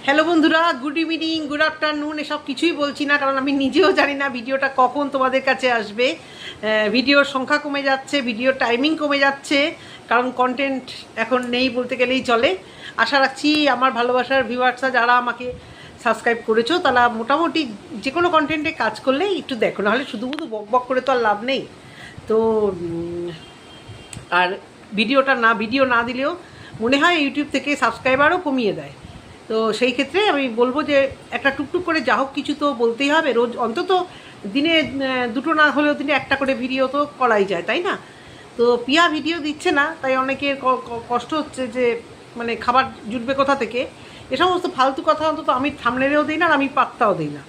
Hello বন্ধুরা, good evening, good afternoon, এসব কিছুই বলছি না, কারণ আমি নিজেও জানি না ভিডিওটা কখন তোমাদের কাছে আসবে। ভিডিওর সংখ্যা কমে যাচ্ছে, ভিডিওর টাইমিং কমে যাচ্ছে, কারণ কন্টেন্ট এখন নেই বলতে গেলেই চলে। আশা রাখছি আমার ভালোবাসার ভিউয়ার্সরা যারা আমাকে সাবস্ক্রাইব করেছো তারা মোটামুটি যে কোনো কন্টেন্টে কাজ করলে একটু দেখো, নাহলে শুধু শুধু বক বক করে তো আর লাভ নেই। তো আর ভিডিও না দিলেও মনে হয় ইউটিউব থেকে সাবস্ক্রাইবারও কমিয়ে দেয়। তো সেই ক্ষেত্রে আমি বলবো যে একটা টুকটুক করে যা হোক কিছু তো বলতেই হবে, রোজ অন্তত দিনে দুটো না হলেও দিনে একটা করে ভিডিও তো করাই যায়, তাই না? তো পিয়া ভিডিও দিচ্ছে না, তাই অনেকের কষ্ট হচ্ছে যে মানে খাবার জুটবে কোথা থেকে। এ সমস্ত ফালতু কথা অন্তত আমি থামনেলেও দিই না, আর আমি পাত্তাও দিই না।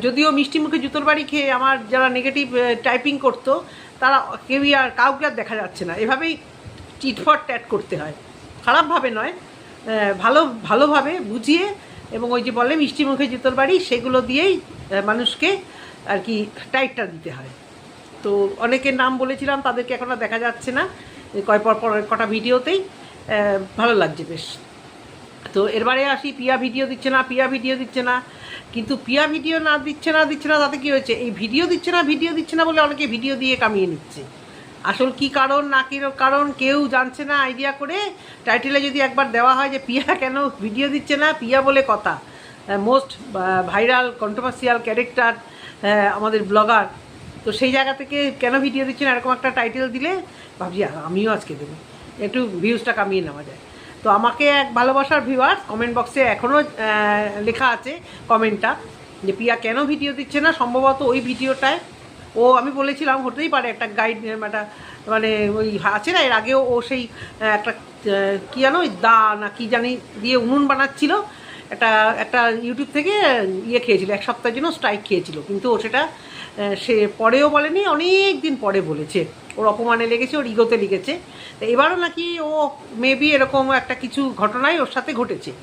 যদিও মিষ্টি মুখে জুতোর বাড়ি খেয়ে আমার যারা নেগেটিভ টাইপিং করতো তারা কাউকে আর দেখা যাচ্ছে না। এভাবেই টিট ফর ট্যাট করতে হয়, খারাপভাবে নয়, ভালোভাবে বুঝিয়ে, এবং ওই যে বলে মিষ্টি মুখে জুতোর বাড়ি, সেগুলো দিয়েই মানুষকে আর কি টাইটটা দিতে হয়। তো অনেকের নাম বলেছিলাম, তাদেরকে এখন আর দেখা যাচ্ছে না, পর কটা ভিডিওতেই ভালো লাগছে বেশ। তো এরবারে আসি, পিয়া ভিডিও দিচ্ছে না, কিন্তু পিয়া ভিডিও দিচ্ছে না তাতে কী হয়েছে? এই ভিডিও দিচ্ছে না বলে অনেকে ভিডিও দিয়ে কামিয়ে নিচ্ছে। আসল কি কারণ না কি কারণ কেউ জানছে না। আইডিয়া করে টাইটেলে যদি একবার দেওয়া হয় যে পিয়া কেন ভিডিও দিচ্ছে না, পিয়া বলে কথা, মোস্ট ভাইরাল কন্ট্রোভার্সিয়াল ক্যারেক্টার আমাদের ব্লগার, তো সেই জায়গা থেকে কেন ভিডিও দিচ্ছে না এরকম একটা টাইটেল দিলে ভাবছি আমিও আজকে দেবো, একটু ভিউজটা কামিয়ে নেওয়া যায়। তো আমাকে এক ভালোবাসার ভিউয়ার্স কমেন্ট বক্সে এখনও লেখা আছে কমেন্টটা, যে পিয়া কেন ভিডিও দিচ্ছে না। সম্ভবত ওই ভিডিওটায় আমি বলেছিলাম হতেই পারে একটা গাইড, একটা মানে ওই আছে না, এর আগেও ও সেই একটা কী জানো ওই দা না কি জানি দিয়ে উনুন বানাচ্ছিল, একটা ইউটিউব থেকে খেয়েছিল, এক সপ্তাহের জন্য স্ট্রাইক খেয়েছিল, কিন্তু ও সেটা সে পরেও বলেনি, অনেক দিন পরে বলেছে, ওর অপমানে লেগেছে, ওর ইগোতে লেগেছে। তো এবারও নাকি ও মেবি এরকম একটা কিছু ঘটনাই ওর সাথে ঘটেছে।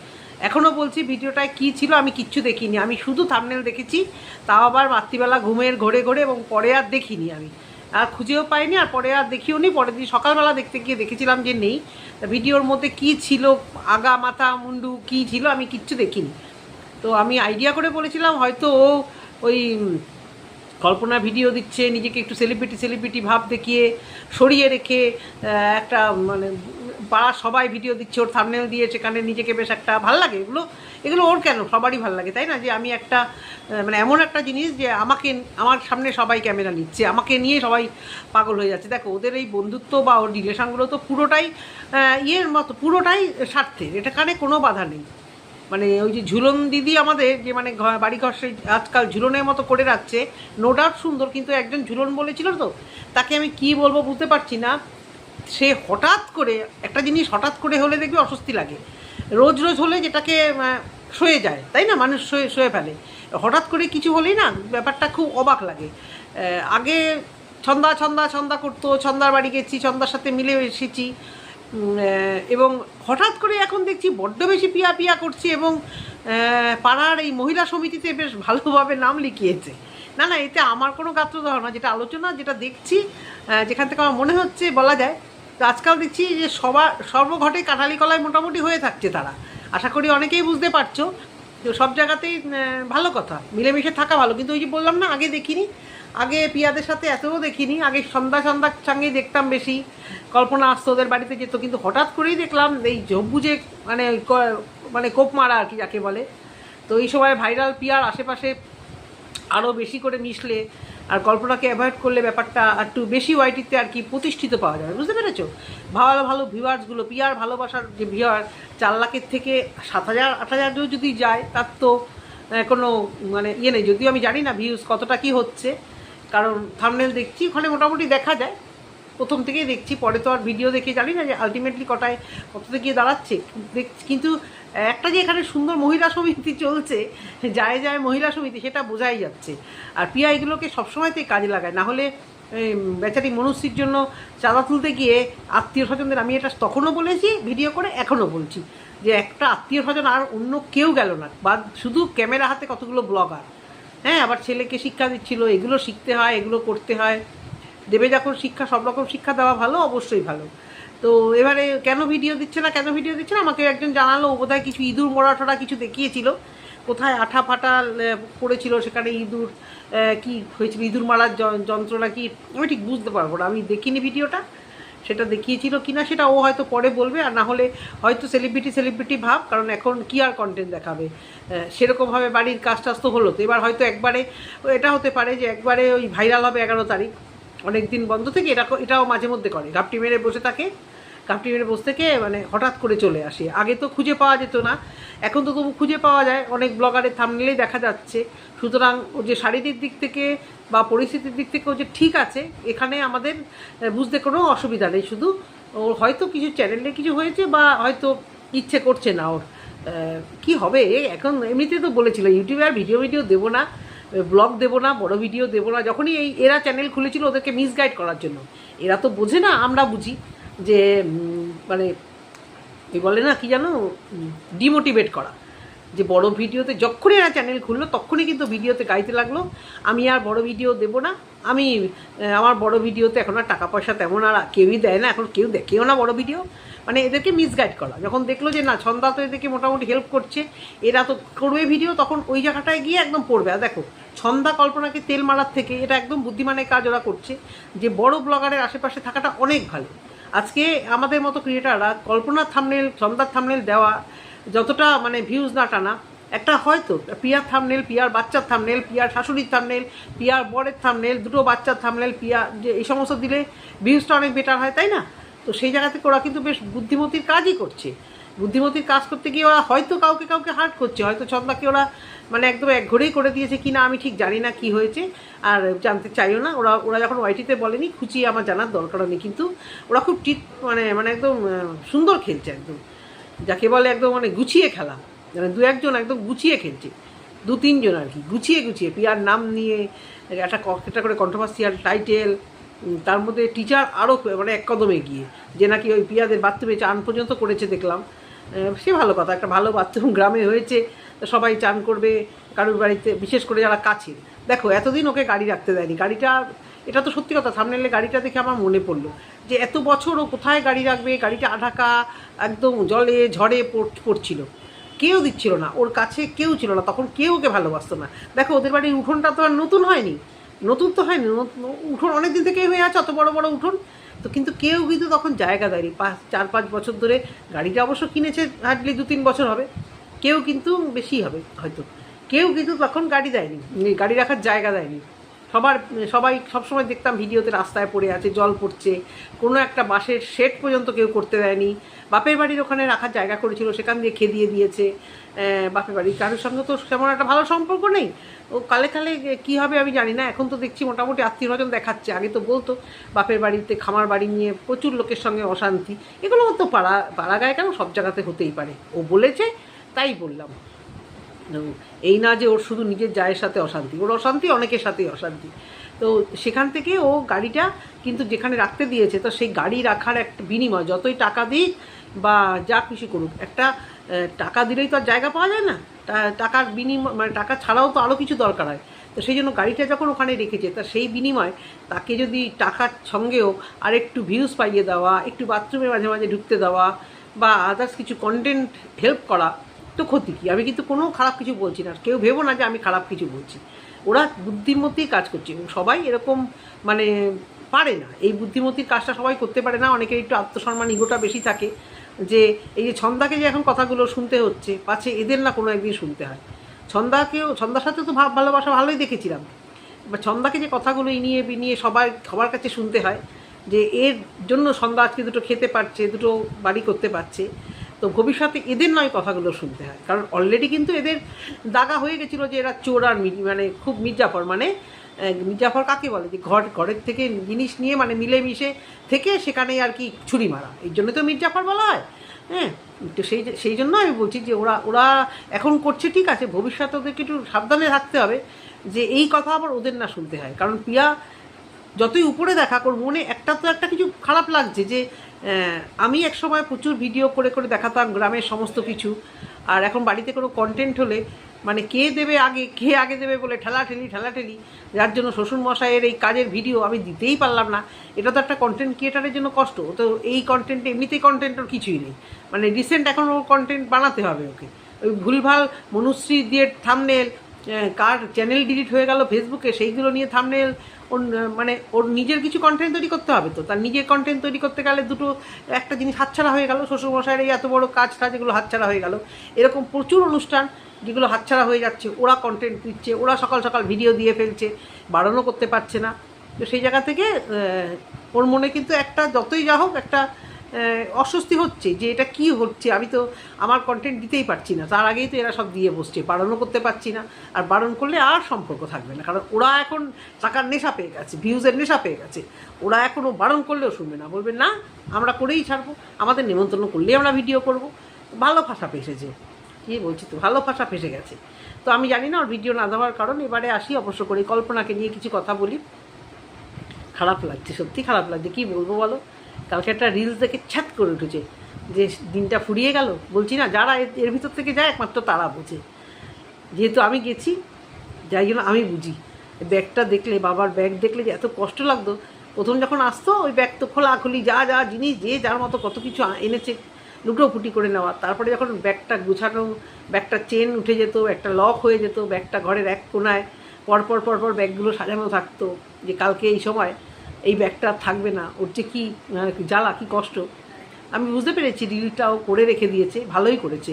এখনও বলছি ভিডিওটায় কী ছিল আমি কিচ্ছু দেখিনি, আমি শুধু থাম্বনেল দেখেছি, তাও আবার রাত্রিবেলা ঘুমের ঘোরে এবং পরে আর দেখিনি, আমি আর খুঁজেও পাইনি, আর পরে আর দেখিও নি। পরের দিন সকালবেলা দেখতে গিয়ে দেখেছিলাম যে নেই। ভিডিওর মধ্যে কী ছিল, আগা মাথা মুন্ডু কী ছিল আমি কিচ্ছু দেখিনি। তো আমি আইডিয়া করে বলেছিলাম হয়তো ও ওই কল্পনা ভিডিও দিচ্ছে, নিজেকে একটু সেলিব্রিটি ভাব দেখিয়ে সরিয়ে রেখে একটা মানে পাড়ার সবাই ভিডিও দিচ্ছে ওর থাম্বনেল দিয়ে, সেখানে নিজেকে বেশ একটা ভাল লাগে। এগুলো ওর কেন, সবারই ভাল লাগে, তাই না? যে আমি একটা মানে এমন একটা জিনিস যে আমার সামনে সবাই ক্যামেরা নিচ্ছে, আমাকে নিয়ে সবাই পাগল হয়ে যাচ্ছে। দেখো ওদের এই বন্ধুত্ব বা ওর রিলেশনগুলো তো পুরোটাই পুরোটাই স্বার্থের, এটাখানে কোনো বাধা নেই। মানে ওই যে ঝুলন দিদি আমাদের যে মানে বাড়িঘর সেই আজকাল ঝুলনের মতো করে রাখছে, নো ডাউট সুন্দর, কিন্তু একজন ঝুলন বলেছিল তো, তাকে আমি কি বলবো বুঝতে পারছি না। সে হঠাৎ করে একটা জিনিস হঠাৎ করে হলে দেখবে অস্বস্তি লাগে, রোজ হলে যেটাকে সয়ে যায়, তাই না? মানুষ সয়ে ফেলে, হঠাৎ করে কিছু হলেই না ব্যাপারটা খুব অবাক লাগে। আগে ছন্দা করতো, ছন্দার বাড়ি গেছি, ছন্দার সাথে মিলে এসেছি, এবং হঠাৎ করে এখন দেখছি বড্ড বেশি পিয়া করছি, এবং পাড়ার এই মহিলা সমিতিতে বেশ ভালোভাবে নাম লিখিয়েছে। না এতে আমার কোনো গাত্রদাহ না, যেটা আলোচনা, যেটা দেখছি, যেখান থেকে আমার মনে হচ্ছে বলা যায়। তো আজকাল দেখছি যে সর্বঘটে কাঁঠালি কলায় মোটামুটি হয়ে থাকছে তারা, আশা করি অনেকেই বুঝতে পারছো। তো সব জায়গাতেই ভালো কথা, মিলেমিশে থাকা ভালো। কিন্তু ওই যে বললাম না, আগে দেখিনি, আগে পিয়াদের সাথে এতও দেখিনি, আগে সন্ধ্যার সঙ্গেই দেখতাম বেশি, কল্পনা আসতো ওদের বাড়িতে যেত, কিন্তু হঠাৎ করেই দেখলাম এই জব্বুজে মানে কোপ মারা আর কি যাকে বলে। তো এই সময় ভাইরাল পিয়ার আশেপাশে আরও বেশি করে মিশলে আর কল্পনাকে অ্যাভয়েড করলে ব্যাপারটা একটু বেশি ওয়াইটিতে আর কি প্রতিষ্ঠিত পাওয়া যাবে, বুঝতে পেরেছো? ভালো ভিউয়ার্সগুলো, পিয়ার ভালোবাসার যে ভিউয়ার 4 লাখের থেকে 7,000 8,000 যদি যায়, তার তো কোনো মানে নেই। যদিও আমি জানি না ভিউজ কতটা কি হচ্ছে, কারণ থাম্বনেল দেখছি, ওখানে মোটামুটি দেখা যায়, প্রথম থেকেই দেখছি, পরে তো আর ভিডিও দেখে জানি না যে আলটিমেটলি কততে গিয়ে দাঁড়াচ্ছে। কিন্তু একটা যে এখানে সুন্দর মহিলা সমিতি চলছে, যায় মহিলা সমিতি, সেটা বোঝাই যাচ্ছে। আর পিয়া এগুলোকে সবসময়তেই কাজে লাগায়, না হলে বেচারি মনুষ্যির জন্য চাঁদা তুলতে গিয়ে আত্মীয় স্বজনদের, আমি এটা তখনও বলেছি ভিডিও করে, এখনও বলছি, যে একটা আত্মীয় স্বজন আর অন্য কেউ গেল না, বা শুধু ক্যামেরা হাতে কতগুলো ব্লগার, হ্যাঁ, আবার ছেলেকে শিক্ষা দিচ্ছিল, এগুলো শিখতে হয়, এগুলো করতে হয়, দেবে যখন শিক্ষা, সব রকম শিক্ষা দেওয়া ভালো, অবশ্যই ভালো। তো এবারে কেন ভিডিও দিচ্ছে না আমাকে একজন জানালো, বোধহয় কিছু ইঁদুর মরা টরা কিছু দেখিয়েছিল, কোথায় আঠা ফাটা পড়েছিল, সেখানে ইঁদুর কি হয়েছিল, ইঁদুর মারার যন্ত্রণা কি, আমি ঠিক বুঝতে পারবো না, আমি দেখিনি ভিডিওটা, সেটা দেখিয়েছিল কিনা সেটা ও হয়তো পরে বলবে, আর না হলে হয়তো সেলিব্রিটি ভাব, কারণ এখন কি আর কন্টেন্ট দেখাবে, সেরকমভাবে বাড়ির কাজ টাজ তো হলো, তো এবার হয়তো একবারে এটা হতে পারে যে একবারে ওই ভাইরাল হবে 11 তারিখ, অনেক দিন বন্ধ থেকে এটাও মাঝে মধ্যে করে, ঘাপটি মেরে বসে থাকে, ঘাপটি মেরে বসে থেকে মানে হঠাৎ করে চলে আসে। আগে তো খুঁজে পাওয়া যেত না, এখন তো তবু খুঁজে পাওয়া যায়, অনেক ব্লগারের থাম্বনেইলেই দেখা যাচ্ছে। সুতরাং ও যে শারীরিক দিক থেকে বা পরিস্থিতির দিক থেকে ও যে ঠিক আছে, এখানে আমাদের বুঝতে কোনো অসুবিধা নেই। শুধু ওর হয়তো কিছু চ্যানেলে কিছু হয়েছে, বা হয়তো ইচ্ছে করছে না ওর, কি হবে এখন। এমনিতে তো বলেছিল ইউটিউবে আর ভিডিও দেবো না, ব্লগ দেবো না, বড় ভিডিও দেবো না, যখনই এরা চ্যানেল খুলেছিল ওদেরকে মিসগাইড করার জন্য। এরা তো বোঝে না, আমরা বুঝি, যে মানে এই বলে না কি জানো, ডিমোটিভেট করা, যে বড় ভিডিওতে যখনই এরা চ্যানেল খুললো তখনই কিন্তু ভিডিওতে গাইতে লাগলো আমি আর বড় ভিডিও দেবো না, আমি আমার বড় ভিডিওতে এখন আর টাকা পয়সা তেমন আর কেউই দেয় না, এখন কেউ দেখেও না বড় ভিডিও, মানে এদেরকে মিসগাইড করা। যখন দেখলো যে না ছন্দা তো এদেরকে মোটামুটি হেল্প করছে, এরা তো করবে ভিডিও, তখন ওই জায়গাটায় গিয়ে একদম পড়বে। আর দেখো ছন্দা কল্পনাকে তেল মারার থেকে এটা একদম বুদ্ধিমানের কাজ ওরা করছে, যে বড় ব্লগারের আশেপাশে থাকাটা অনেক ভালো। আজকে আমাদের মতো ক্রিয়েটাররা কল্পনার থাম্বনেল, ছন্দার থাম্বনেল দেওয়া যতটা মানে ভিউজ না টানা, একটা হয়তো পিয়ার থাম্বনেল, পিয়ার বাচ্চার থাম্বনেল, পিয়ার শাশুড়ির থাম্বনেল, পিয়ার বরের থাম্বনেল, দুটো বাচ্চার থাম্বনেল, পিয়া যে এই সমস্ত দিলে ভিউজটা অনেক বেটার হয়, তাই না? তো সেই জায়গা থেকে ওরা কিন্তু বেশ বুদ্ধিমতির কাজই করছে। বুদ্ধিমতির কাজ করতে গিয়ে ওরা হয়তো কাউকে হার্ট করছে, হয়তো ছন্দাকে ওরা মানে একদম একঘরেই করে দিয়েছে কি না আমি ঠিক জানি না কি হয়েছে, আর জানতে চাইও না। ওরা যখন ওয়াইটিতে বলেনি, খুঁচিয়ে আমার জানার দরকারও নেই, কিন্তু ওরা খুব মানে একদম সুন্দর খেলছে, একদম যাকে বলে একদম মানে গুছিয়ে খেলা, মানে দু একজন একদম গুছিয়ে খেলছে, 2-3 জন আর কি, গুছিয়ে পিয়ার নাম নিয়ে একটা করে কন্ট্রোভার্সিয়াল টাইটেল, তার মধ্যে টিচার আরও মানে এক কদমে গিয়ে, যে নাকি ওই পিয়াদের বাথরুমে চান পর্যন্ত করেছে দেখলাম। সে ভালো কথা, একটা ভালো বাথরুম গ্রামে হয়েছে, সবাই চান করবে কারোর বাড়িতে, বিশেষ করে যারা কাছে। দেখো এতদিন ওকে গাড়ি রাখতে দেয়নি, গাড়িটা, এটা তো সত্যি কথা, সামনে এলে গাড়িটা দেখে আমার মনে পড়লো যে এত বছর ও কোথায় গাড়ি রাখবে, গাড়িটা আঢাকা একদম জলে ঝড়ে পড়ছিল, কেউ দিচ্ছিল না, ওর কাছে কেউ ছিল না, তখন কেউ ওকে ভালোবাসতো না। দেখো ওদের বাড়ির উঠোনটা তো আর নতুন হয়নি, উঠোন অনেক দিন থেকেই হয়ে আছে, অত বড় বড় উঠোন, তো কিন্তু কেউ কিন্তু তখন জায়গা দেয়নি। 4-5 বছর ধরে, গাড়িটা অবশ্য কিনেছে হার্ডলি 2-3 বছর হবে, কেউ কিন্তু বেশি হবে হয়তো, কেউ কিন্তু তখন গাড়ি দেয়নি, গাড়ি রাখার জায়গা দেয়নি। সবাই সবসময় দেখতাম ভিডিওতে রাস্তায় পড়ে আছে, জল পড়ছে, কোনো একটা বাঁশের শেড পর্যন্ত কেউ করতে দেয়নি। বাপের বাড়ির ওখানে রাখার জায়গা করেছিল, সেখান দিয়ে খেদিয়ে দিয়েছে। বাপের বাড়ির কারোর সঙ্গে তো তেমন একটা ভালো সম্পর্ক নেই, ও কালে কী হবে আমি জানি না। এখন তো দেখছি মোটামুটি আত্মীয়স্বজন দেখাচ্ছে, আগে তো বলতো বাপের বাড়িতে খামার বাড়ি নিয়ে প্রচুর লোকের সঙ্গে অশান্তি, এগুলো তো পাড়া গায়ে কেন, সব জায়গাতে হতেই পারে, ও বলেছে তাই বললাম। এই না যে ওর শুধু নিজের জায়ের সাথে অশান্তি, ওর অশান্তি অনেকের সাথেই অশান্তি। তো সেখান থেকে ও গাড়িটা কিন্তু যেখানে রাখতে দিয়েছে, তো সেই গাড়ি রাখার একটা বিনিময়, যতই টাকা দিক বা যা কিছু করুক, একটা টাকা দিলেই তো আর জায়গা পাওয়া যায় না, টাকার বিনিময় মানে টাকা ছাড়াও তো আরও কিছু দরকার হয়। তো সেই জন্য গাড়িটা যখন ওখানে রেখেছে, তা সেই বিনিময় তাকে যদি টাকার সঙ্গেও আর একটু ভিউজ পাইয়ে দেওয়া, একটু বাথরুমে মাঝে মাঝে ঢুকতে দেওয়া, বা আদার্স কিছু কন্টেন্ট হেল্প করা, তো ক্ষতি কী? আমি কিন্তু কোনো খারাপ কিছু বলছি না, কেউ ভেবো না যে আমি খারাপ কিছু বলছি। ওরা বুদ্ধিমতির কাজ করছে, এবং সবাই এরকম মানে পারে না, এই বুদ্ধিমতির কাজটা সবাই করতে পারে না। অনেকের একটু আত্মসম্মান, ইগোটা বেশি থাকে, যে এই যে ছন্দাকে যে এখন কথাগুলো শুনতে হচ্ছে, পাছে এদের না কোনো একদিন শুনতে হয়। ছন্দার সাথে তো ভালোবাসা ভালোই দেখেছিলাম, বা ছন্দাকে যে কথাগুলো নিয়ে সবার কাছে শুনতে হয়, যে এর জন্য ছন্দা আজকে দুটো খেতে পারছে, দুটো বাড়ি করতে পারছে, তো ভবিষ্যতে এদের নয় কথাগুলো শুনতে হয়। কারণ অলরেডি কিন্তু এদের দাগা হয়ে গেছিলো যে এরা চোর আর মানে খুব মির্জাফর, মানে মির্জাফর কাকে বলে, যে ঘরের থেকে জিনিস নিয়ে মানে মিলেমিশে থেকে সেখানে আর কি ছুরি মারা, এই জন্য তো মির্জাফর বলা হয়। হ্যাঁ, তো সেই জন্য আমি বলছি যে ওরা এখন করছে ঠিক আছে, ভবিষ্যতে ওদেরকে একটু সাবধানে থাকতে হবে, যে এই কথা আবার ওদের না শুনতে হয়। কারণ পিয়া যতই উপরে দেখা ওর মনে একটা কিছু খারাপ লাগছে, যে আমি একসময় প্রচুর ভিডিও করে দেখাতাম গ্রামের সমস্ত কিছু, আর এখন বাড়িতে কোনো কন্টেন্ট হলে মানে কে দেবে আগে, কে আগে দেবে বলে ঠেলাঠেলি, যার জন্য শ্বশুরমশাইয়ের এই কাজের ভিডিও আমি দিতেই পারলাম না। এটা তো একটা কন্টেন্ট ক্রিয়েটারের জন্য কষ্ট। তো এই কন্টেন্টে এমনিতেই কন্টেন্টের কিছুই নেই, মানে রিসেন্ট এখন ও কন্টেন্ট বানাতে হবে ওকে। ওই ভুলভাল মনুশ্রী দিয়ে থাম্বনেল, কার চ্যানেল ডিলিট হয়ে গেল ফেসবুকে সেইগুলো নিয়ে থাম্বনেল, ওর মানে ওর নিজের কিছু কন্টেন্ট তৈরি করতে হবে। তো তার নিজের কন্টেন্ট তৈরি করতে গেলে দুটো একটা জিনিস হাতছাড়া হয়ে গেল, শ্বশুরমশাইয়ের এই এত বড় কাজটা যেগুলো হাতছাড়া হয়ে গেল। এরকম প্রচুর অনুষ্ঠান যেগুলো হাতছাড়া হয়ে যাচ্ছে, ওরা কন্টেন্ট দিচ্ছে, ওরা সকাল সকাল ভিডিও দিয়ে ফেলছে, বারণও করতে পারছে না। তো সেই জায়গা থেকে ওর মনে কিন্তু একটা যতই যা হোক একটা অস্বস্তি হচ্ছে যে এটা কি হচ্ছে, আমি তো আমার কন্টেন্ট দিতেই পারছি না, তার আগেই তো এরা সব দিয়ে বসছে, বারণও করতে পারছি না। আর বারণ করলে আর সম্পর্ক থাকবে না, কারণ ওরা এখন টাকার নেশা পেয়ে গেছে, ভিউজের নেশা পেয়ে গেছে। ওরা এখনও বারণ করলেও শুনবে না, বলবে না আমরা করেই ছাড়বো, আমাদের নেমন্তন্ন করলেই আমরা ভিডিও করব। ভালো ভাষা ফেসেছে, কী বলছি তো, ভালো ভাষা ফেসে গেছে। তো আমি জানি না ওর ভিডিও না দেওয়ার কারণ। এবারে আসি অবশ্য করে কল্পনাকে নিয়ে কিছু কথা বলি। খারাপ লাগছে, সত্যি খারাপ লাগছে, কী বলবো বলো। কালকে একটা রিলস দেখে ছ্যাত করে উঠেছে যে দিনটা ফুরিয়ে গেল। বলছি না, যারা এর ভিতর থেকে যায় একমাত্র তারা বোঝে, যেহেতু আমি গেছি যাই জন্য আমি বুঝি। ব্যাগটা দেখলে, বাবার ব্যাগ দেখলে যে এত কষ্ট লাগতো। প্রথম যখন আসতো ওই ব্যাগ তো খোলাখুলি যা যা জিনিস যে যার মতো কত কিছু এনেছে লুটোপুটি করে নেওয়া। তারপরে যখন ব্যাগটা গুছানো, ব্যাগটা চেন উঠে যেত, একটা লক হয়ে যেত, ব্যাগটা ঘরের এক কোনায় পরপর ব্যাগগুলো সাজানো থাকতো, যে কালকে এই সময় এই ব্যাগটা থাকবে না, ওর যে কী জ্বালা, কী কষ্ট। আমি বুঝতে পেরেছি রিলটাও করে রেখে দিয়েছে, ভালোই করেছে।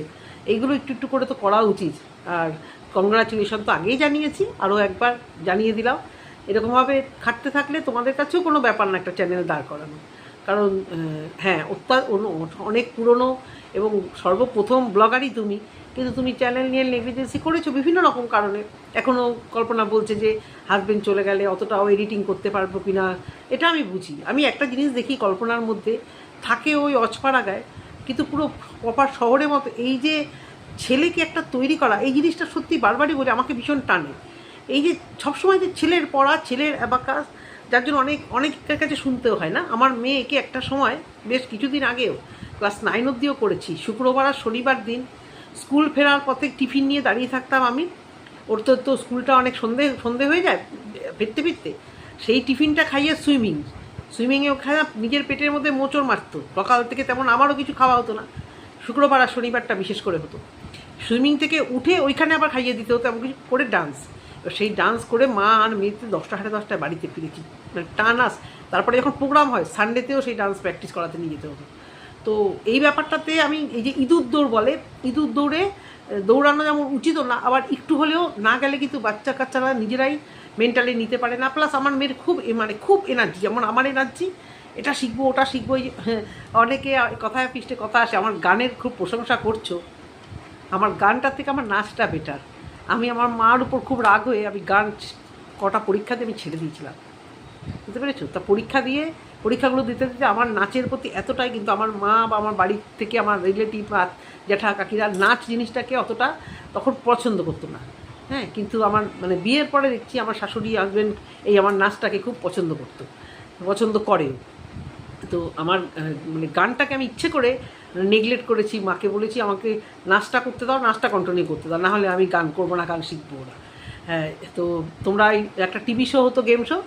এইগুলো একটু একটু করে তো করা উচিত। আর কংগ্রাচুলেশন তো আগেই জানিয়েছি, আরও একবার জানিয়ে দিলাম। এরকমভাবে খাটতে থাকলে তোমাদের কাছেও কোনো ব্যাপার না একটা চ্যানেল দাঁড় করানো। কারণ হ্যাঁ, অনেক পুরনো এবং সর্বপ্রথম ব্লগারই তুমি, কিন্তু তুমি চ্যানেল নিয়ে নেগলিজেন্সি করেছো বিভিন্ন রকম কারণে। এখনও কল্পনা বলছে যে হাজবেন্ড চলে গেলে অতটাও এডিটিং করতে পারবো কি না, এটা আমি বুঝি। আমি একটা জিনিস দেখি কল্পনার মধ্যে, থাকে ওই অজপাড়াগায়, কিন্তু পুরো প্রপার শহরের মতো এই যে ছেলেকে একটা তৈরি করা, এই জিনিসটা সত্যি বারবারই বলে আমাকে ভীষণ টানে। এই যে সবসময় যে ছেলের পড়া, ছেলের অ্যাবাকাস, যার জন্য অনেকের কাছে শুনতেও হয় না। আমার মেয়েকে একটা সময় বেশ কিছুদিন আগেও ক্লাস 9 অবধিও করেছি। শুক্রবার আর শনিবার দিন স্কুল ফেরার পথে টিফিন নিয়ে দাঁড়িয়ে থাকতাম আমি। ওর তো স্কুলটা অনেক সন্ধে হয়ে যায় ফিরতে। সেই টিফিনটা খাইয়ে সুইমিংয়ে খাওয়া নিজের পেটের মধ্যে মোচড় মারত। সকাল থেকে তেমন আমারও কিছু খাওয়া হতো না, শুক্রবার আর শনিবারটা বিশেষ করে হতো। সুইমিং থেকে উঠে ওইখানে আবার খাইয়ে দিতে হতো, এমন কিছু করে ডান্স। সেই ডান্স করে মা আর মেয়েতে 10টা সাড়ে 10টায় বাড়িতে ফিরেছি, মানে টানাস। তারপরে যখন প্রোগ্রাম হয় সানডেতেও সেই ডান্স প্র্যাকটিস করাতে নিয়ে যেতে হতো। তো এই ব্যাপারটাতে আমি এই যে ইঁদুর দৌড় বলে, ইঁদুর দৌড়ে দৌড়ানো যেমন উচিত না, আবার একটু হলেও না গেলে কিন্তু বাচ্চা কাচ্চারা নিজেরাই মেন্টালি নিতে পারে না। প্লাস আমার মেয়ের খুব এনার্জি, যেমন আমার এনার্জি, এটা শিখবো ওটা শিখবো। অনেকে কথায় পিষ্টে কথা আসে, আমার গানের খুব প্রশংসা করছো, আমার গানটার থেকে আমার নাচটা বেটার। আমি আমার মার উপর খুব রাগ হয়ে আমি গান কটা পরীক্ষা দিয়ে আমি ছেড়ে দিয়েছিলাম, বুঝতে পেরেছো? তা পরীক্ষাগুলো দিতে আমার নাচের প্রতি এতটাই, কিন্তু আমার মা বা আমার বাড়ির থেকে আমার রিলেটিভ আর জ্যাঠা কাকিরা নাচ জিনিসটাকে অতটা তখন পছন্দ করতো না। হ্যাঁ, কিন্তু আমার মানে বিয়ের পরে দেখছি আমার শাশুড়ি হাজব্যান্ড এই আমার নাচটাকে খুব পছন্দ করে। তো আমার মানে গানটাকে আমি ইচ্ছে করে নেগলেক্ট করেছি, মাকে বলেছি আমাকে নাচটা করতে দাও, নাচটা কন্টিনিউ করতে দাও, নাহলে আমি গান করবো না, গান শিখবো না। হ্যাঁ, তো তোমরা একটা টিভি শো হতো, গেম শো,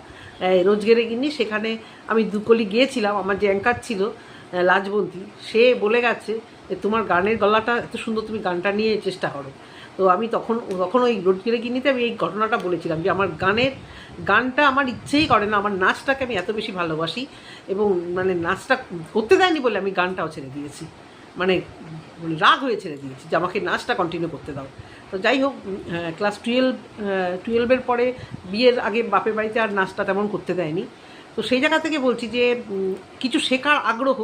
রোজগেরে গিন্নি, সেখানে আমি দুকলি গিয়েছিলাম। আমার যে অ্যাঙ্কার ছিল লাজবন্তী, সে বলে গেছে যে তোমার গানের গলাটা এত সুন্দর, তুমি গানটা নিয়ে চেষ্টা করো। তো আমি তখন ওই রোজগেরে গিন্নিতে আমি এই ঘটনাটা বলেছিলাম যে আমার গানটা আমার ইচ্ছেই করে না, আমার নাচটাকে আমি এত বেশি ভালোবাসি, এবং মানে নাচটা করতে দেয়নি বলে আমি গানটাও ছেড়ে দিয়েছি, মানে রাগ হয়ে ছেড়ে দিয়েছি যে আমাকে নাচটা কন্টিনিউ করতে দাও। তো যাই হোক, ক্লাস 12-এর পরে বিয়ের আগে বাপের বাড়িতে আর নাচটা তেমন করতে দেয়নি। তো সেই জায়গা থেকে বলছি যে কিছু শেখার আগ্রহ,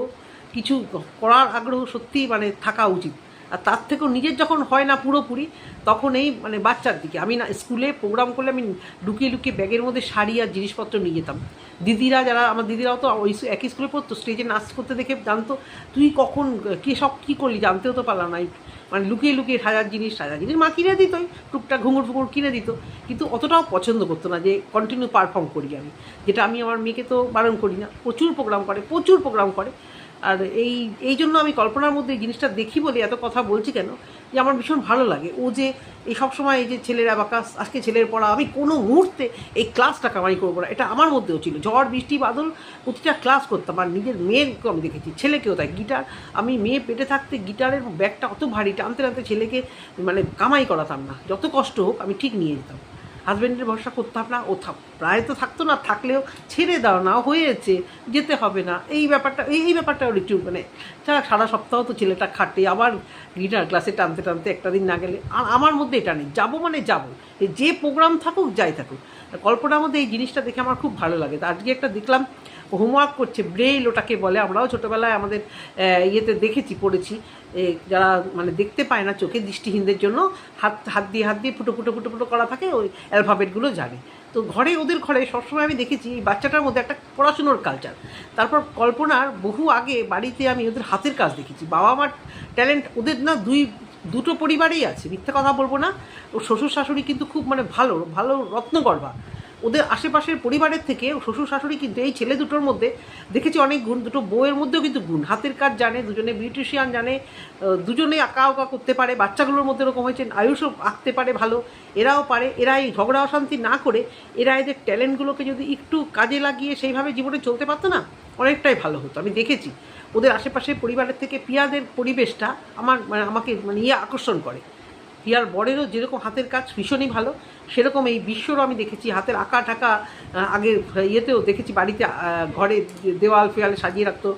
কিছু করার আগ্রহ সত্যিই মানে থাকা উচিত। আর তার থেকেও নিজের যখন হয় না পুরোপুরি, তখন এই মানে বাচ্চার দিকে আমি না স্কুলে প্রোগ্রাম করলে আমি লুকিয়ে ব্যাগের মধ্যে শাড়ি আর জিনিসপত্র নিয়ে যেতাম। দিদিরা, যারা আমার দিদিরাও তো ওই একই স্কুলে পড়তো, স্টেজে নাচ করতে দেখে জানতো তুই কখন কী করলি, জানতেও তো পারলাম না। মানে লুকিয়ে সাজার জিনিস মা কিনে দিত, টুকটাক ঘুঙুর কিনে দিত, কিন্তু অতটাও পছন্দ করতো না যে কন্টিনিউ পারফর্ম করি আমি, যেটা আমি আমার মেয়েকে তো বারণ করি না। প্রচুর প্রোগ্রাম করে, আর এই এই জন্য আমি কল্পনার মধ্যে এই জিনিসটা দেখি বলে এত কথা বলছি কেন, যে আমার ভীষণ ভালো লাগে ও যে এই সবসময় এই যে ছেলের অ্যাবাকাস, আজকে ছেলের পড়া, আমি কোনো মুহূর্তে এই ক্লাসটা কামাই করবো না, এটা আমার মধ্যেও ছিল। ঝড় বৃষ্টি বাদল প্রতিটা ক্লাস করতাম। আর নিজের মেয়েকেও আমি দেখেছি, ছেলেকেও তাই। গিটার, আমি মেয়ে পেটে থাকতে গিটারের ব্যাগটা অত ভারী, টানতে টানতে ছেলেকে মানে কামাই করাতাম না, যত কষ্ট হোক আমি ঠিক নিয়ে যেতাম। হাজব্যান্ডের ভরসা করতাম না, ও প্রায় তো থাকতো না, থাকলেও ছেড়ে দাও না, হয়েছে, যেতে হবে না, এই ব্যাপারটা এই ব্যাপারটা ওর একটু মানে সারা সপ্তাহ তো ছেলেটা খাটে, আবার গিটার ক্লাসে টানতে টানতে একটা দিন না গেলে। আর আমার মধ্যে এটা নেই, যাবো মানে যাবো, যে প্রোগ্রাম থাকুক যাই থাকুক। কল্পনার মধ্যে এই জিনিসটা দেখে আমার খুব ভালো লাগে। তো আজকে একটা দেখলাম হোমওয়ার্ক করছে, ব্রেইল ওটাকে বলে, আমরাও ছোটোবেলায় আমাদের ইয়েতে দেখেছি, পড়েছি। যারা মানে দেখতে পায় না, চোখে দৃষ্টিহীনদের জন্য হাত দিয়ে ফুটো ফুটো ফুটো ফুটো করা থাকে, ওই অ্যালফাবেটগুলো জানে। তো ওদের ঘরে সবসময় আমি দেখেছি এই বাচ্চাটার মধ্যে একটা পড়াশুনোর কালচার। তারপর কল্পনার বহু আগে বাড়িতে আমি ওদের হাতের কাজ দেখেছি। বাবা মার ট্যালেন্ট ওদের না দুটো পরিবারেই আছে, মিথ্যে কথা বলবো না। ওর শ্বশুর শাশুড়ি কিন্তু খুব মানে ভালো ভালো রত্নগর্ভা। ওদের আশেপাশের পরিবারের থেকে শ্বশুর শাশুড়ি কিন্তু এই ছেলে দুটোর মধ্যে দেখেছি অনেক গুণ। দুটো বউয়ের মধ্যেও কিন্তু গুণ, হাতের কাজ জানে, দুজনে বিউটিশিয়ান জানে, দুজনেই আঁকা করতে পারে। বাচ্চাগুলোর মধ্যে এরকম হয়েছে, আয়ুষও আঁকতে পারে ভালো, এরাও পারে। এরা এই ঝগড়া অশান্তি না করে এরা এদের ট্যালেন্টগুলোকে যদি একটু কাজে লাগিয়ে সেইভাবে জীবনে চলতে পারতো না, অনেকটাই ভালো হতো। আমি দেখেছি ওদের আশেপাশের পরিবারের থেকে পিয়াদের পরিবেশটা আমাকে আকর্ষণ করে। পিয়ার বরেরও যেরকম হাতের কাজ ভীষণই ভালো, সেরকম এই বিশ্বরও আমি দেখেছি হাতের আঁকা ঠাকা। আগে ইয়েতেও দেখেছি, বাড়িতে ঘরে দেওয়াল ফেয়ালে সাজিয়ে রাখতো।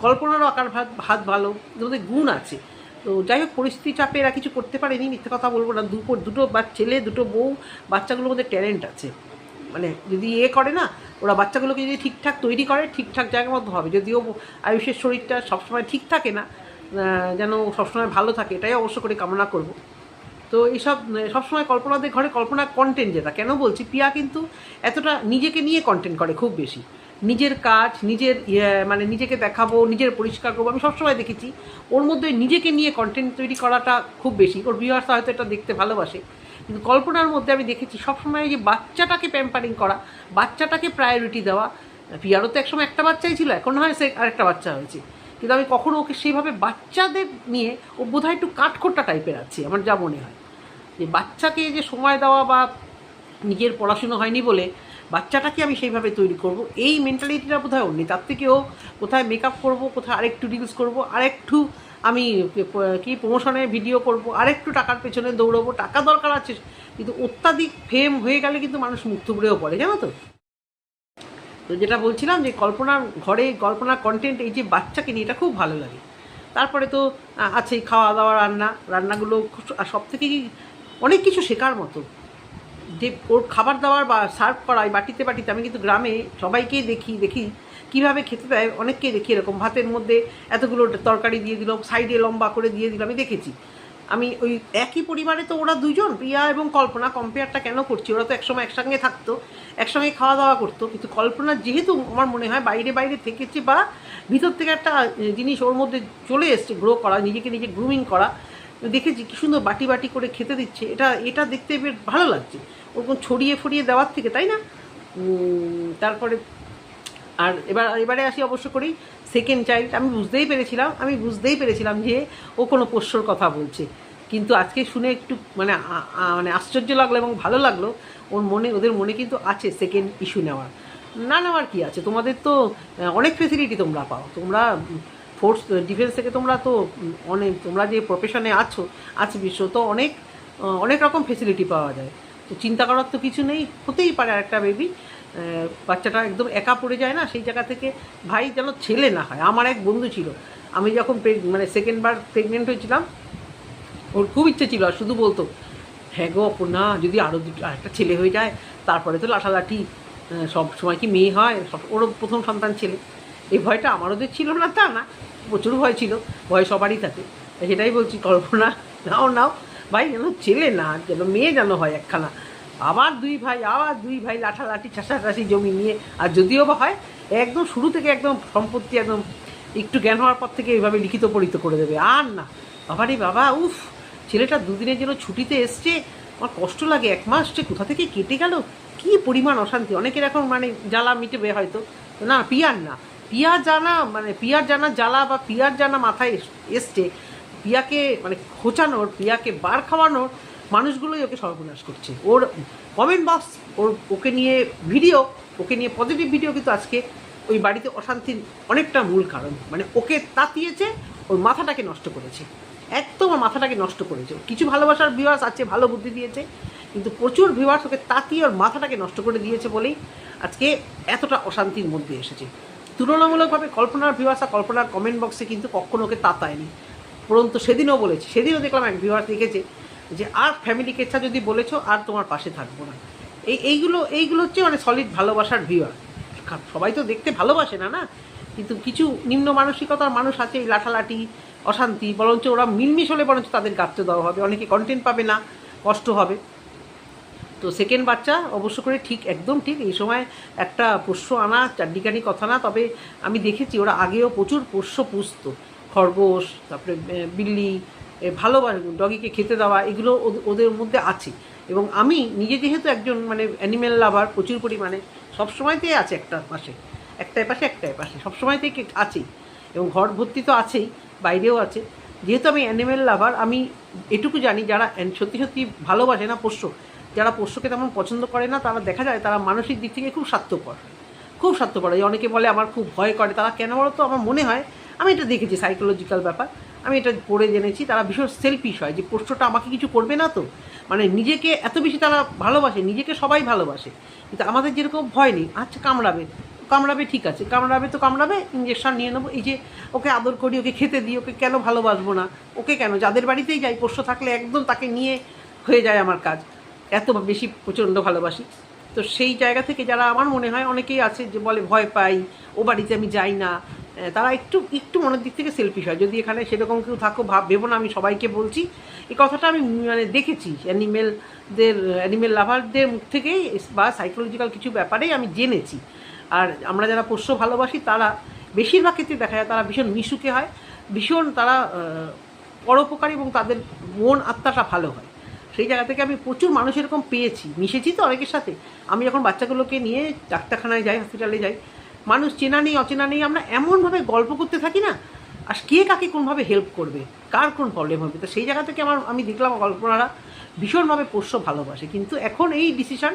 কল্পনারও আঁকার হাত ভালো, ওদের গুণ আছে। তো যাই হোক, পরিস্থিতি চাপে এরা কিছু করতে পারেনি, মিথ্যে কথা বলবো না। দুটো ছেলে, দুটো বউ, বাচ্চাগুলোর মধ্যে ট্যালেন্ট আছে। মানে যদি করে না, ওরা বাচ্চাগুলোকে যদি ঠিকঠাক তৈরি করে, ঠিকঠাক জায়গার মতো হবে। যদিও আয়ুষের শরীরটা সবসময় ঠিক থাকে না, যেন সবসময় ভালো থাকে, এটাই অবশ্য করে কামনা করব। তো এইসব সবসময় কল্পনাদের ঘরে কল্পনার কন্টেন্ট, যেটা কেন বলছি, পিয়া কিন্তু এতটা নিজেকে নিয়ে কন্টেন্ট করে খুব বেশি। নিজের কাজ, নিজের মানে নিজেকে দেখাবো, নিজের পরিষ্কার করবো, আমি সবসময় দেখেছি ওর মধ্যে নিজেকে নিয়ে কন্টেন্ট তৈরি করাটা খুব বেশি। ওর ভিউয়ার্স হয়তো এটা দেখতে ভালোবাসে, কিন্তু কল্পনার মধ্যে আমি দেখেছি সবসময় যে বাচ্চাটাকে প্যাম্পারিং করা, বাচ্চাটাকে প্রায়োরিটি দেওয়া। পিয়ারও তো একসময় একটা বাচ্চাই ছিল, এখন হয় সে আরেকটা বাচ্চা হয়েছে, কিন্তু আমি কখনো ওকে সেইভাবে বাচ্চাদের নিয়ে, ও বোধহয় একটু কাঠখোট্টা টাইপের আছে আমার যা মনে হয়। যে বাচ্চাকে যে সময় দেওয়া, বা নিজের পড়াশুনো হয়নি বলে বাচ্চাটাকে আমি সেইভাবে তৈরি করব, এই মেন্টালিটিটা বোধহয় অন্য। তার থেকেও কোথায় মেকআপ করব, কোথায় আরেকটু রিলস করব, আরেকটু আমি কি প্রমোশনের ভিডিও করব, আরেকটু টাকার পেছনে দৌড়বো। টাকা দরকার আছে, কিন্তু অত্যাধিক ফেম হয়ে গেলে কিন্তু মানুষ মুখ থুবড়েও পড়ে, জানো তো। তো যেটা বলছিলাম, যে কল্পনার ঘরে কল্পনার কন্টেন্ট, এই যে বাচ্চাকে নিয়ে, এটা খুব ভালো লাগে। তারপরে তো আছেই খাওয়া দাওয়া, রান্নাগুলো সব থেকে অনেক কিছু শেখার মতো। যে ওর খাবার দাবার বা সার্ভ করা বাটিতে বাটিতে, আমি কিন্তু গ্রামে সবাইকেই দেখি কীভাবে খেতে দেয়। অনেককেই দেখি এরকম ভাতের মধ্যে এতগুলো তরকারি দিয়ে দিল, সাইডে লম্বা করে দিয়ে দিল, আমি দেখেছি। আমি ওই একই পরিবারে তো ওরা দুজন, প্রিয়া এবং কল্পনা, কম্পেয়ারটা কেন করছি, ওরা তো একসময় একসঙ্গে থাকতো, একসঙ্গে খাওয়া দাওয়া করতো। কিন্তু কল্পনা যেহেতু আমার মনে হয় বাইরে থেকেছে, বা ভিতর থেকে একটা জিনিস ওর মধ্যে চলে এসছে, গ্রো করা, নিজেকে নিজে গ্রুমিং করা। দেখেছি কি সুন্দর বাটি করে খেতে দিচ্ছে, এটা দেখতে বেশ ভালো লাগছে, ওরকম ছড়িয়ে ফড়িয়ে দেওয়ার থেকে, তাই না? তারপরে আর এবারে আসি অবশ্য করেই সেকেন্ড চাইল্ড। আমি বুঝতেই পেরেছিলাম যে ও কোনো পোষ্যর কথা বলছে, কিন্তু আজকে শুনে একটু মানে আশ্চর্য লাগলো এবং ভালো লাগলো। ওদের মনে কিন্তু আছে সেকেন্ড ইস্যু নেওয়ার কি আছে। তোমাদের তো অনেক ফেসিলিটি তোমরা পাও, তোমরা ফোর্স ডিফেন্স থেকে তোমরা তো তোমরা যে প্রফেশনে আছে বিশ্ব, তো অনেক রকম ফেসিলিটি পাওয়া যায়। তো চিন্তা করার তো কিছু নেই, হতেই পারে আরেকটা বেবি। বাচ্চাটা একদম একা পড়ে যায় না, সেই জায়গা থেকে ভাই যেন ছেলে না হয়। আমার এক বন্ধু ছিল, আমি যখন সেকেন্ডবার প্রেগনেন্ট হয়েছিলাম, ওর খুব ইচ্ছে ছিল, আর শুধু বলতো, হ্যাঁ গো অপর্ণা, যদি আরেকটা ছেলে হয়ে যায়, তারপরে তো লাঠালাঠি, সব সময় কি মেয়ে হয়, ওরও প্রথম সন্তান ছেলে। এই ভয়টা আমারও যে ছিল না তা না, প্রচুর ভয় ছিল, ভয় সবারই থাকে। সেটাই বলছি, কল্পনা নাও ভাই, যেন ছেলে না, যেন মেয়ে যেন হয় একখানা। আবার দুই ভাই লাঠালাঠি ঠাসাঠাসি জমি নিয়ে। আর যদিও বা হয়, একদম শুরু থেকে একদম সম্পত্তি একদম একটু জ্ঞান হওয়ার পর থেকে এইভাবে লিখিত পড়িত করে দেবে। আর না বাবা, উফ, ছেলেটা দুদিনের জন্য ছুটিতে এসছে, আমার কষ্ট লাগে। 1 মাস কোথা থেকে কেটে গেল, কি পরিমাণ অশান্তি। অনেকের এখন জ্বালা মিটেবে হয়তো, না পিয়ার না, পিয়ার জানা জ্বালা বা পিয়ার জানা মাথায় এসছে, পিয়াকে মানে খোঁচানোর, পিয়াকে বার খাওয়ানোর মানুষগুলোই ওকে সর্বনাশ করছে। ওর কমেন্ট বক্স, ওকে নিয়ে ভিডিও, ওকে নিয়ে পজিটিভ ভিডিও কিন্তু আজকে ওই বাড়িতে অশান্তির অনেকটা মূল কারণ। মানে ওকে তাতিয়েছে, ওর মাথাটাকে নষ্ট করেছে, একদম ওর মাথাটাকে নষ্ট করেছে। কিছু ভালোবাসার ভিউয়ার্স আছে, ভালো বুদ্ধি দিয়েছে, কিন্তু প্রচুর ভিউয়ার্স ওকে তাতিয়ে ওর মাথাটাকে নষ্ট করে দিয়েছে বলেই আজকে এতটা অশান্তির মধ্যে এসেছে। তুলনামূলকভাবে কল্পনার ভিউয়ার্স আর কল্পনার কমেন্ট বক্সে কিন্তু কখনো ওকে তাতায়নি, পরন্তু সেদিনও বলেছে, সেদিনও দেখলাম এক ভিউয়ার্স লিখেছে যে আর ফ্যামিলি কেচ্ছা যদি বলেছো আর তোমার পাশে থাকবো না। এইগুলো হচ্ছে মানে সলিড ভালোবাসার ভিউয়ার। সবাই তো দেখতে ভালোবাসে না, না, কিন্তু কিছু নিম্ন মানসিকতার মানুষ আছে, এই লাঠালাঠি অশান্তি, বরঞ্চ ওরা মিলমিশ হলে বরঞ্চ তাদের গাঁটতে দেওয়া হবে, অনেকে কন্টেন্ট পাবে না, কষ্ট হবে। তো সেকেন্ড বাচ্চা অবশ্য করে ঠিক, একদম ঠিক, এই সময় একটা পোষ্য আনা চাড্ডিকানি কথা না। তবে আমি দেখেছি ওরা আগেও প্রচুর পোষ্য পুষত, খরগোশ, তারপরে বিল্লি, ভালোবাসা, ডগিকে খেতে দেওয়া, এগুলো ওদের মধ্যে আছে। এবং আমি নিজে যেহেতু একজন মানে অ্যানিম্যাল লাভার প্রচুর পরিমাণে, সবসময়তেই আছে একটার পাশে সবসময়তেই আছেই, এবং ঘর ভর্তি তো আছেই, বাইরেও আছে। যেহেতু আমি অ্যানিম্যাল লাভার, আমি এটুকু জানি যারা সত্যি সত্যি ভালোবাসে না পোষ্য, যারা পোষ্যকে তেমন পছন্দ করে না, তারা দেখা যায় তারা মানসিক দিক থেকে খুব স্বার্থপর। এই অনেকে বলে আমার খুব ভয় করে, তারা কেন বলো তো? আমার মনে হয়, আমি এটা দেখেছি, সাইকোলজিক্যাল ব্যাপার, আমি এটা পড়ে জেনেছি, তারা ভীষণ সেলফিশ হয়, যে পোষ্যটা আমাকে কিছু করবে না তো, মানে নিজেকে এত বেশি তারা ভালোবাসে, নিজেকে সবাই ভালোবাসে, কিন্তু আমাদের যেরকম ভয় নেই, আচ্ছা কামড়াবে ঠিক আছে, কামড়াবে, ইঞ্জেকশন নিয়ে নেবো, এই যে ওকে আদর করি, ওকে খেতে দিই, ওকে কেন ভালোবাসবো না? ওকে কেন, যাদের বাড়িতেই যাই পোষ্য থাকলে একদম তাকে নিয়ে হয়ে যায় আমার কাজ, এত বেশি প্রচণ্ড ভালোবাসি। তো সেই জায়গা থেকে যারা, আমার মনে হয় অনেকেই আছে যে বলে ভয় পাই, ও বাড়িতে আমি যাই না, তারা একটু মনের দিক থেকে সেলফিশ হয়। যদি এখানে সেরকম কেউ থাকো ভেবো না, আমি সবাইকে বলছি এই কথাটা, আমি মানে দেখেছি অ্যানিমেল লাভারদের মুখ থেকেই, বা সাইকোলজিক্যাল কিছু ব্যাপারেই আমি জেনেছি। আর আমরা যারা পোষ্য ভালোবাসি, তারা বেশিরভাগ ক্ষেত্রে দেখা যায় তারা ভীষণ মিশুকে হয়, ভীষণ তারা পরোপকারী, এবং তাদের মন আত্মাটা ভালো হয়। সেই জায়গা থেকে আমি প্রচুর মানুষ এরকম পেয়েছি, মিশেছি তো অনেকের সাথে। আমি যখন বাচ্চাগুলোকে নিয়ে ডাক্তারখানায় যাই, হসপিটালে যাই, মানুষ চেনা নেই অচেনা নেই, আমরা এমনভাবে গল্প করতে থাকি না, আর কে কাকে কোনভাবে হেল্প করবে, কার কোন প্রবলেম হবে। তো সেই জায়গা থেকে আমি দেখলাম কল্পনারা ভীষণভাবে পোষ্য ভালোবাসে। কিন্তু এখন এই ডিসিশন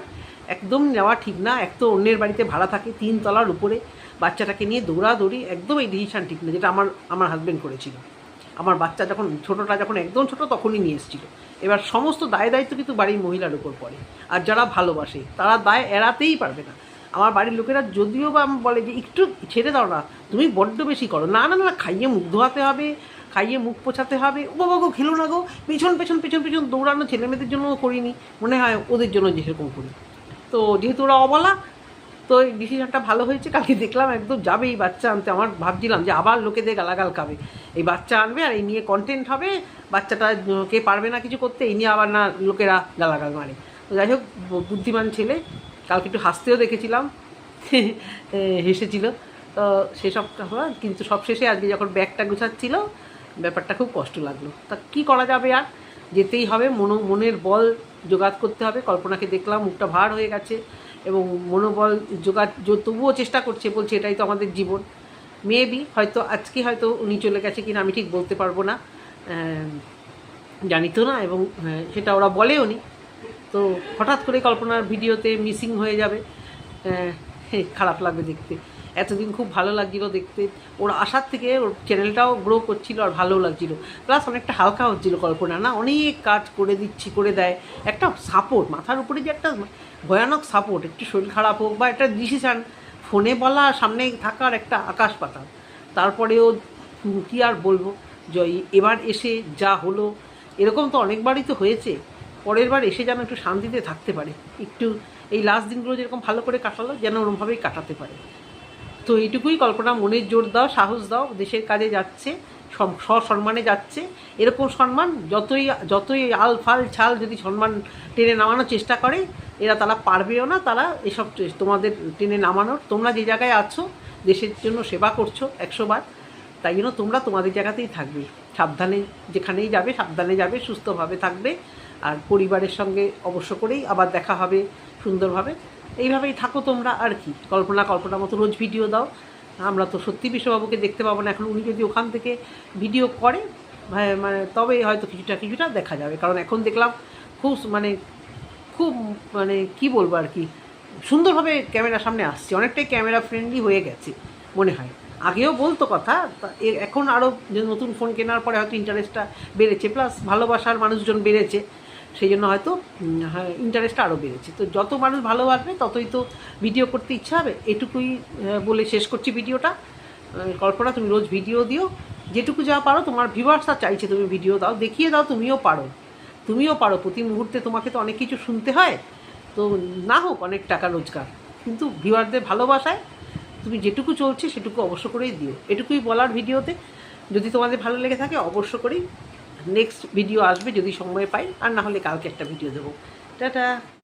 একদম নেওয়া ঠিক না। এক তো অন্যের বাড়িতে ভাড়া থাকে, 3 তলার উপরে, বাচ্চাটাকে নিয়ে দৌড়াদৌড়ি, একদম এই ডিসিশান ঠিক না, যেটা আমার হাজব্যান্ড করেছিল। আমার বাচ্চা ছোটোটা যখন একদম ছোটো তখনই নিয়ে এসেছিলো। এবার সমস্ত দায়িত্ব কিন্তু বাড়ির মহিলার উপর পড়ে, আর যারা ভালোবাসে তারা দায় এড়াতেই পারবে না। আমার বাড়ির লোকেরা যদিও বা বলে যে একটু ছেড়ে দাও না, তুমি বড্ড বেশি করো, না, খাইয়ে মুখ ধোয়াতে হবে, খাইয়ে মুখ পোছাতে হবে, ও বাবা গো খেলো না গো, পেছন দৌড়ানো ছেলেমেয়েদের জন্য করিনি, মনে হয় ওদের জন্য যেরকম করি। তো যেহেতু ওরা অবলা, তো এই ডিসিশনটা ভালো হয়েছে। কালকে দেখলাম একদম যাবে এই বাচ্চা আনতে, আমার ভাবছিলাম যে আবার লোকেদের গালাগাল খাবে, এই বাচ্চা আনবে আর এই নিয়ে কন্টেন্ট হবে, বাচ্চাটা কে পারবে না কিছু করতে, এই নিয়ে আবার না লোকেরা গালাগাল মারে। তো যাই হোক, বুদ্ধিমান ছেলে, কালকে একটু হাসতেও দেখেছিলাম, হেসেছিল। তো সেসবটা হলো, কিন্তু সবশেষে আজকে যখন ব্যাগটা গুছাচ্ছিল, ব্যাপারটা খুব কষ্ট লাগলো। তা কী করা যাবে, আর যেতেই হবে, মনের বল জোগাড় করতে হবে। কল্পনাকে দেখলাম মুখটা ভার হয়ে গেছে, এবং মনোবল জোগাড় তবুও চেষ্টা করছে, বলছে এটাই তো আমাদের জীবন। মেবি হয়তো আজকে হয়তো উনি চলে গেছে কিনা আমি ঠিক বলতে পারবো না, জানি তো না, এবং সেটা ওরা বলেও নি। তো হঠাৎ করে কল্পনার ভিডিওতে মিসিং হয়ে যাবে, খারাপ লাগবে দেখতে। এতদিন খুব ভালো লাগছিলো দেখতে, ওর আসার থেকে ওর চ্যানেলটাও গ্রো করছিল আর ভালোও লাগছিলো, প্লাস অনেকটা হালকা হচ্ছিলো কল্পনা, না অনেক কাজ করে দেয়, একটা সাপোর্ট মাথার উপরে, যে একটা ভয়ানক সাপোর্ট, একটু শরীর খারাপ হোক বা একটা ডিসিশান ফোনে বলা, সামনে থাকার একটা আকাশ পাতাল। তারপরেও কী আর বলবো, এবার এসে যা হলো, এরকম তো অনেকবারই তো হয়েছে, পরের বার এসে যেন একটু শান্তিতে থাকতে পারে, একটু এই লাস্ট দিনগুলো যেরকম ভালো করে কাটালো যেন ওরমভাবেই কাটাতে পারে। তো এইটুকুই কল্পনা, মনের জোর দাও, সাহস দাও, দেশের কাজে যাচ্ছে, সসম্মানে যাচ্ছে। এরকম সম্মান যতই আল ফাল ছাল যদি সম্মান টেনে নামানোর চেষ্টা করে, তারা পারবেও না, তারা এসব তোমাদের টেনে নামানোর। তোমরা যে জায়গায় আছো, দেশের জন্য সেবা করছো 100 বার, তাই জন্য তোমরা তোমাদের জায়গাতেই থাকবে, সাবধানে যেখানেই যাবে সাবধানে যাবে, সুস্থভাবে থাকবে, আর পরিবারের সঙ্গে অবশ্য করেই আবার দেখা হবে সুন্দরভাবে। এইভাবেই থাকো তোমরা, আর কি। কল্পনা মতো রোজ ভিডিও দাও, আমরা তো সত্যি বিশ্ববাবুকে দেখতে পাবো না, এখন উনি যদি ওখান থেকে ভিডিও করে মানে তবে হয়তো কিছুটা দেখা যাবে। কারণ এখন দেখলাম খুব মানে কি বলবো আর কি, সুন্দরভাবে ক্যামেরার সামনে আসছে, অনেকটাই ক্যামেরা ফ্রেন্ডলি হয়ে গেছে মনে হয়। আগেও বলতো কথা, এখন আরও নতুন ফোন কেনার পরে হয়তো ইন্টারেস্টটা বেড়েছে, প্লাস ভালোবাসার মানুষজন বেড়েছে, সেই জন্য হয়তো ইন্টারেস্টটা আরও বেড়েছে। তো যত মানুষ ভালোবাসবে ততই তো ভিডিও করতে ইচ্ছা হবে। এটুকুই বলে শেষ করছি ভিডিওটা। কল্পনা, তুমি রোজ ভিডিও দিও, যেটুকু যা পারো, তোমার ভিউয়ার্সরা চাইছে তুমি ভিডিও দাও, দেখিয়ে দাও তুমিও পারো। প্রতি মুহূর্তে তোমাকে তো অনেক কিছু শুনতে হয়, তো না হোক অনেক টাকা রোজগার, কিন্তু ভিউয়ারদের ভালোবাসায় তুমি যেটুকু চলছে সেটুকু অবশ্য করেই দিও। এটুকুই বলার ভিডিওতে। যদি তোমাদের ভালো লেগে থাকে অবশ্য করেই নেক্সট ভিডিও আসবে যদি সময় পাই, আর না হলে কালকে একটা ভিডিও দেবো। টাটা।